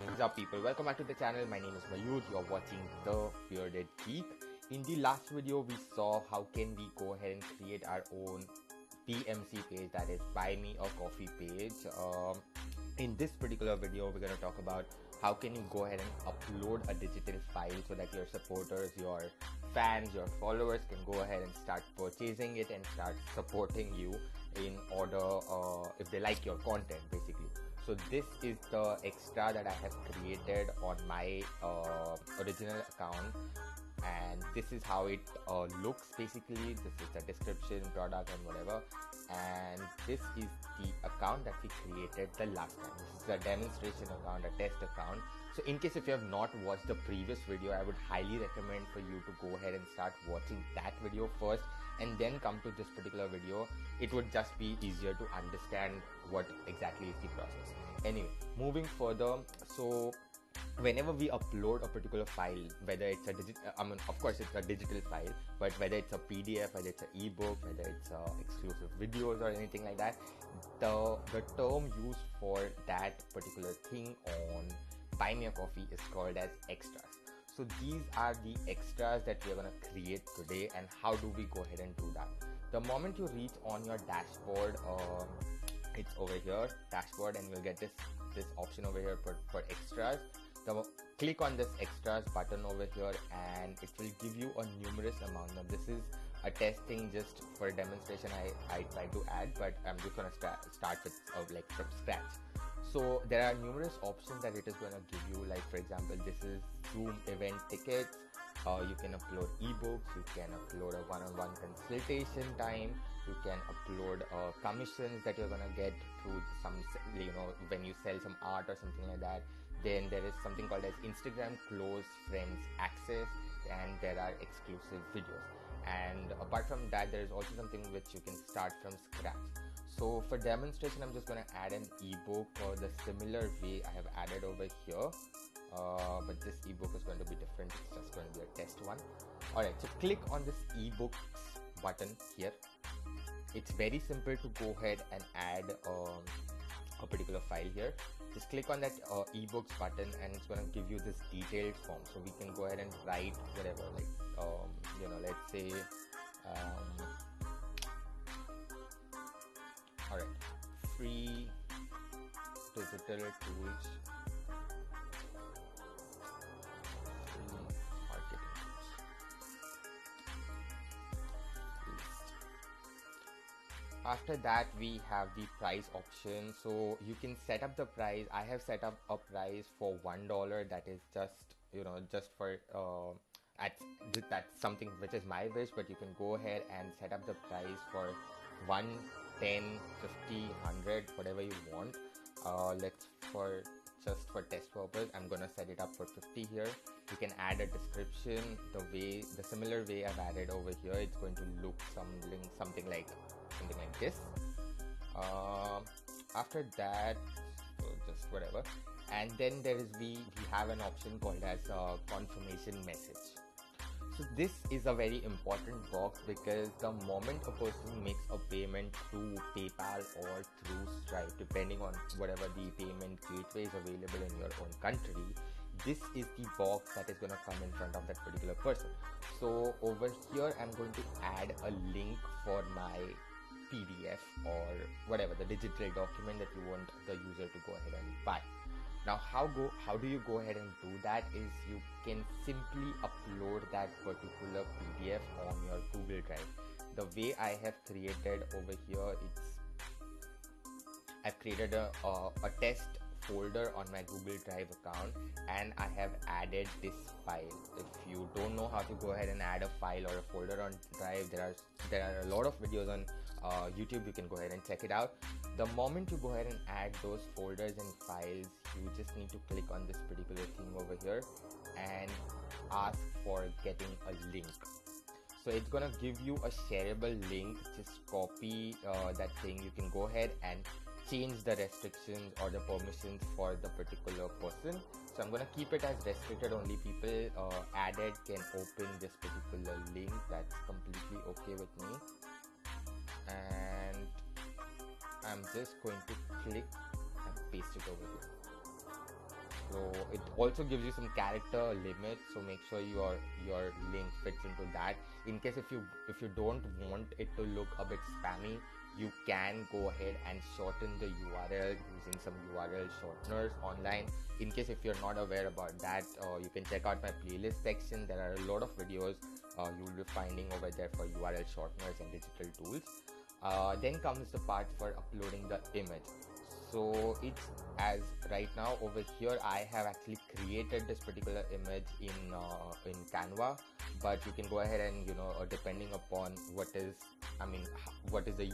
What's up, people? Welcome back to the channel. My name is Mayur. You're watching The Bearded Geek. In the last video, we saw how can we go ahead and create our own PMC page, that is Buy Me a Coffee page. In this particular video, we're going to talk about how can you go ahead and upload a digital file so that your supporters, your fans, your followers can go ahead and start purchasing it and start supporting you in order if they like your content, basically. So this is the extra that I have created on my original account, and this is how it looks basically. This is the description, product, and whatever, and this is the account that we created the last time. This is a demonstration account, a test account. So in case if you have not watched the previous video, I would highly recommend for you to go ahead and start watching that video first and then come to this particular video. It would just be easier to understand what exactly is the process. Anyway, moving further, so whenever we upload a particular file, whether it's a of course it's a digital file, but whether it's a PDF, whether it's an ebook, whether it's exclusive videos or anything like that, the term used for that particular thing on Buy Me a Coffee is called as extras. So these are the extras that we are going to create today, and how do we go ahead and do that? The moment you reach on your dashboard, it's over here, dashboard, and you'll get this option over here for extras. Click on this extras button over here and it will give you a numerous amount. Now this is a testing, just for a demonstration I try to add, but I'm just going to start with like from scratch. So there are numerous options that it is going to give you, like for example, this is Zoom event tickets. You can upload ebooks, you can upload a one-on-one consultation time, you can upload commissions that you're gonna get through some, when you sell some art or something like that. Then there is something called as Instagram close friends access, and there are exclusive videos. And apart from that, there is also something which you can start from scratch. So for demonstration, I'm just gonna add an ebook the similar way I have added over here. But this ebook is going to be different. It's just going to be a test one. Alright, so click on this ebooks button here. It's very simple to go ahead and add a particular file here. Just click on that ebooks button and it's going to give you this detailed form. So we can go ahead and write whatever, like let's say alright, free digital tools After that, we have the price option. So you can set up the price. I have set up a price for $1. That is just for that's something which is my wish, but you can go ahead and set up the price for 1, 10, 50, 100, whatever you want. Just for test purpose, I'm gonna set it up for 50 here. You can add a description the similar way I've added over here. It's going to look something like this. After that, so just whatever, and then we have an option called as a confirmation message. So this is a very important box, because the moment a person makes a payment through PayPal or through Stripe, depending on whatever the payment gateway is available in your own country, this is the box that is going to come in front of that particular person. So over here, I'm going to add a link for my PDF or whatever, the digital document that you want the user to go ahead and buy. Now how do you go ahead and do that is you can simply upload that particular PDF on your Google Drive. The way I have created over here, I've created a test folder on my Google Drive account, and I have added this file. If you don't know how to go ahead and add a file or a folder on Drive, there are a lot of videos on YouTube. You can go ahead and check it out. The moment you go ahead and add those folders and files, you just need to click on this particular thing over here and ask for getting a link. So it's gonna give you a shareable link. Just copy that thing. You can go ahead and change the restrictions or the permissions for the particular person. So I'm gonna keep it as restricted. Only people added can open this particular link. That's completely okay with me. And I'm just going to click and paste it over here. So it also gives you some character limits, so make sure your link fits into that. In case if you don't want it to look a bit spammy, you can go ahead and shorten the URL using some URL shorteners online. In case if you're not aware about that, you can check out my playlist section. There are a lot of videos you will be finding over there for URL shorteners and digital tools. Then comes the part for uploading the image. So it's as right now over here I have actually created this particular image in Canva, but you can go ahead and depending upon what is the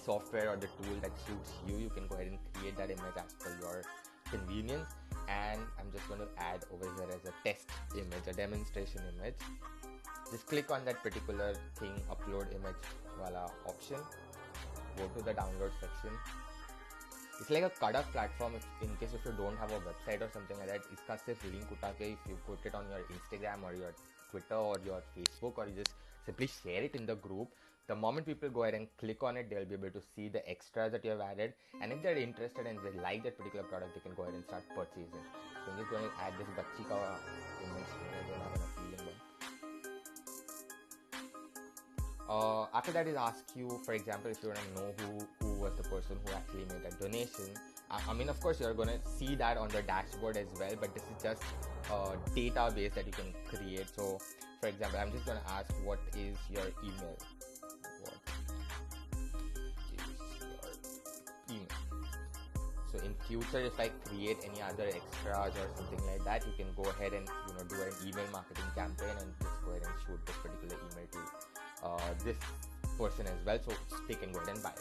software or the tool that suits you, you can go ahead and create that image as per your convenience. And I'm just going to add over here as a test image, a demonstration image. Just click on that particular thing, upload image wala option, go to the download section. It's like a Quora platform. In case if you don't have a website or something like that, iska sirf link uta ke if you put it on your Instagram or your Twitter or your Facebook, or you just simply share it in the group, the moment people go ahead and click on it, they'll be able to see the extras that you have added, and if they're interested and they like that particular product, they can go ahead and start purchasing. So I'm just going to add this bachchi ka image here. I don't have an appealing one. After that, it asks you, for example, if you want to know who was the person who actually made a donation. I mean, of course, you're going to see that on the dashboard as well, but this is just a database that you can create. So, for example, I'm just going to ask, what is your email? What is your email? So, in future, if I create any other extras or something like that, you can go ahead and do an email marketing campaign and just go ahead and shoot this particular email to this person as well, so they can go ahead and buy it.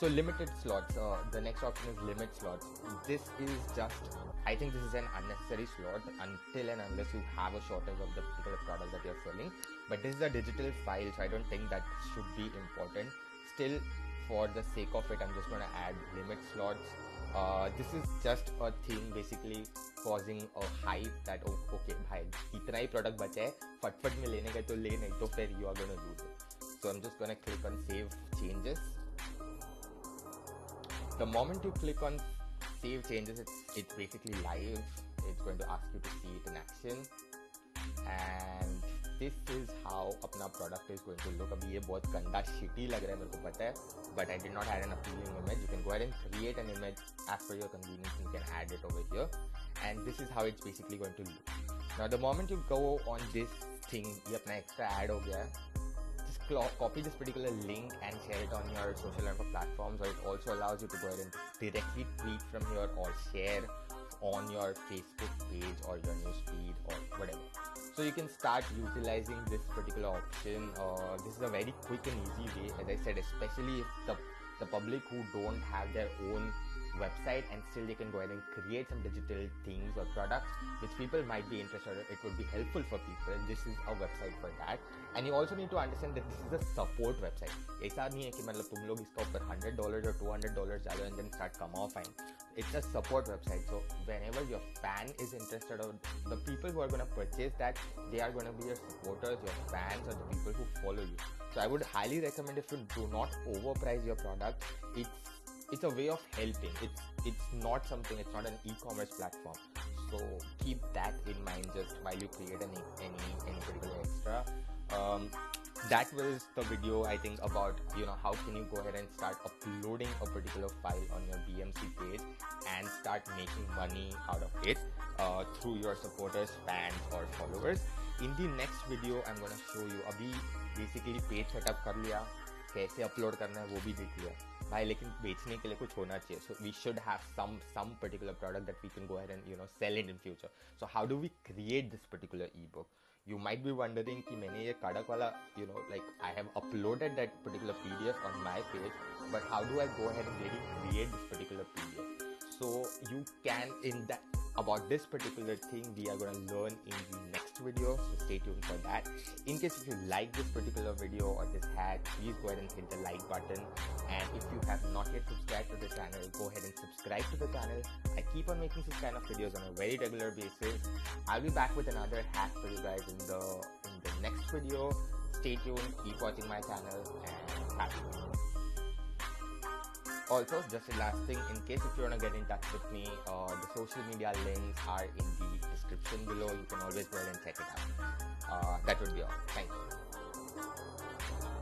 So limited slots, the next option is limit slots. This is just, I think this is an unnecessary slot until and unless you have a shortage of the particular product that you're selling, but this is a digital file, so I don't think that should be important. Still, for the sake of it, I'm just going to add limit slots. This is just a thing basically causing a hype that okay bhai itna hi product bacha hai, फटफट में लेने का तो ले, नहीं तो फिर you are going to lose it. So I'm just going to click on save changes. The moment you click on save changes, it's basically live. It's going to ask you to see it in action, and this is how अपना product is going to look. अभी ये बहुत गंदा shitty लग रहा है मेरे को पता है, but I did not add an appealing image. You can go ahead and create an image as per your convenience. You can add it over here, and this is how it's basically going to look. Now the moment you go on this thing, ये अपना extra ad हो गया है. Just copy this particular link and share it on your social network platforms, or it also allows you to go ahead and directly tweet from here or share on your Facebook page or your newsfeed or whatever. So you can start utilizing this particular option. This is a very quick and easy way, as I said, especially if the public who don't have their own website and still they can go ahead and create some digital things or products which people might be interested in. It would be helpful for people. This is a website for that. And you also need to understand that this is a support website. ऐसा नहीं है कि मतलब तुम लोग इसका ऊपर $100 or $200 डालो and then start commodifying. It's a support website. So whenever your fan is interested, or the people who are going to purchase that, they are going to be your supporters, your fans, or the people who follow you. So I would highly recommend, if you do not overprice your product, it's a way of helping. It's not something, it's not an e-commerce platform. So keep that in mind just while you create any particular extra. That was the video, I think, about how can you go ahead and start uploading a particular file on your BMC page and start making money out of it through your supporters, fans, or followers. In the next video, I'm going to show you. अभी basically page setup कर लिया, कैसे upload करना है वो भी देख लिया भाई, लेकिन बेचने के लिए कुछ होना चाहिए. So we should have some particular product that we can go ahead and sell it in future. So how do we create this particular ebook? You might be wondering कि मैंने ये कड़क वाला like I have uploaded that particular PDF on my page, but how do I go ahead and really create this particular PDF? So you can, about this particular thing we are going to learn in the next video, so stay tuned for that. In case if you like this particular video or this hack, please go ahead and hit the like button, and if you have not yet subscribed to the channel, go ahead and subscribe to the channel. I keep on making this kind of videos on a very regular basis. I'll be back with another hack for you guys in the next video. Stay tuned, keep watching my channel, and happy. Also, just a last thing, in case if you want to get in touch with me, the social media links are in the description below. You can always go ahead and check it out. That would be all. Thank you.